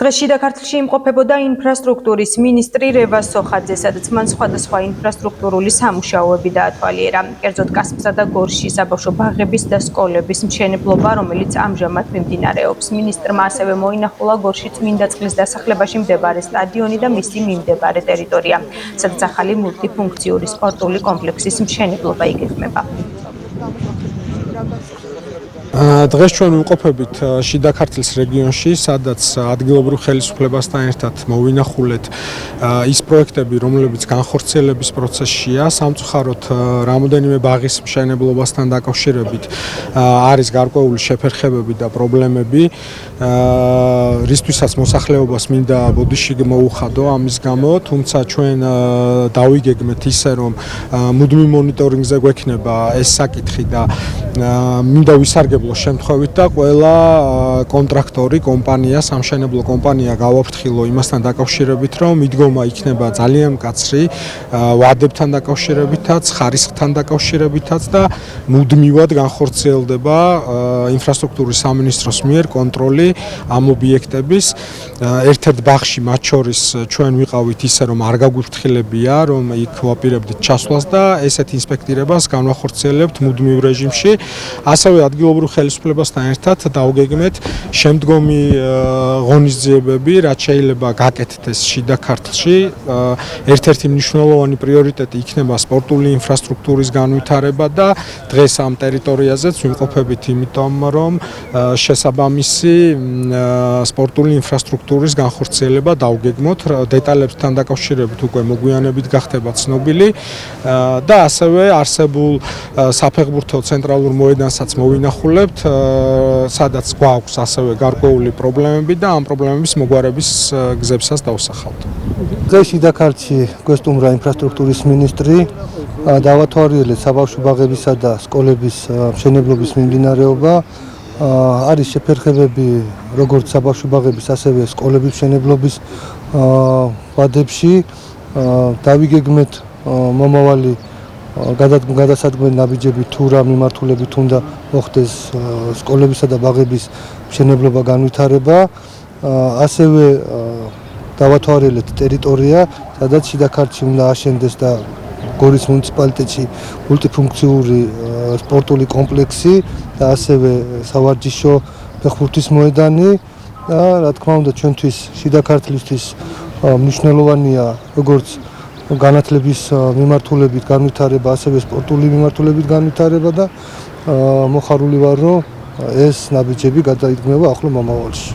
დღეს შიდა ქართლში იმყოფებოდა ინფრასტრუქტურის მინისტრი რევაზ სოხაძე, სადაც მან სხვადასხვა ინფრასტრუქტურული სამუშაოები დაათვალიერა. კერძოდ კასპსა და გორში საბავშვო ბაღების და სკოლების მშენებლობა, რომელიც ამჟამად მიმდინარეობს. მინისტრმა ასევე მოინახულა გორში წმინდა წყლის დასახლებაში მდებარე სტადიონი და მისი მიმდებარე ტერიტორია, სადაც ახალი მულტიფუნქციური სპორტული კომპლექსის მშენებლობა იგეგმება. დღეს ჩვენ ვიმყოფებით შიდა ქართლის რეგიონში, სადაც ადგილობრივ ხელისუფლებასთან ერთად მოვინახულეთ ის პროექტები, რომლებიც განხორციელების პროცესშია. სამწუხაროდ, რამოდენიმე ბაღის მშენებლობასთან დაკავშირებით არის გარკვეული შეფერხებები და პრობლემები, რისთვისაც მოსახლეობას მინდა ბოდიში მოუხადო ამის გამო, თუმცა ჩვენ დავიგეგმეთ ისე, რომ მუდმივ მონიტორინგზე გვექნება ეს საკითხი და მინდა ვისარგებლო შემთხვევით და ყველა კონტრაქტორი კომპანია, სამშენებლო კომპანია გავაფრთხილო იმასთან დაკავშირებით, რომ მიდგომა იქნება ძალიან მკაცრი ვადებთან დაკავშირებითაც, ხარისხთან დაკავშირებითაც და მუდმივად განხორციელდება ინფრასტრუქტურის სამინისტროს მიერ კონტროლი ამ ობიექტების. ერთ-ერთ ბაღში მათ შორის ჩვენ ვიყავით ისე, რომ არ გაგვიფრთხილებია, რომ იქ ვაპირებდით ჩასვლას და ესეთ ინსპექტირებას განვახორციელებთ მუდმივ რეჟიმში. ასევე ადგილობრივ ხელისუფლებასთან ერთად დავგეგმეთ შემდგომი ღონისძიებები, რაც შეიძლება გაკეთდეს შიდა ქართლში. ერთ-ერთი მნიშვნელოვანი პრიორიტეტი იქნება სპორტული ინფრასტრუქტურის განვითარება და დღეს ამ ტერიტორიაზეც ვიმყოფებით, იმიტომ რომ შესაბამისი სპორტული ინფრასტრუქტურის განხორციელება დავგეგმოთ. დეტალებთან დაკავშირებით უკვე მოგვიანებით გახდება ცნობილი და ასევე არსებულ საფეხბურთო ცენტრალურ მოედანსაც მოვინახულებთ, სადაც გვაქვს ასევე გარკვეული პრობლემები და ამ პრობლემების მოგვარების გზებსაც დავსახავთ. დღეს შიდა ქართლში გვესტუმრა ინფრასტრუქტურის მინისტრი, დავათვალიერეთ საბავშვო ბაღებისა და სკოლების მშენებლობის მიმდინარეობა. არის შეფერხებები როგორც საბავშვო ბაღების, ასევე სკოლების მშენებლობის ვადებში. დავიგეგმეთ მომავალი გადასადგმელი ნაბიჯები თუ რა მიმართულებით უნდა მოხდეს სკოლებისა და ბაღების მშენებლობა განვითარება. ასევე დავათვალიერეთ ტერიტორია, სადაც შიდა ქართლში უნდა აშენდეს და გორის მუნიციპალიტეტში მულტიფუნქციური სპორტული კომპლექსი და ასევე სავარჯიშო ფეხბურთის მოედანი და რა თქმა უნდა ჩვენთვის შიდა ქართლისთვის მნიშვნელოვანია როგორც განათლების მიმართულებით განვითარება, ასევე სპორტული მიმართულებით განვითარება და მოხარული ვარ, რომ ეს ნაბიჯები გადაიდგმება ახლო მომავალში.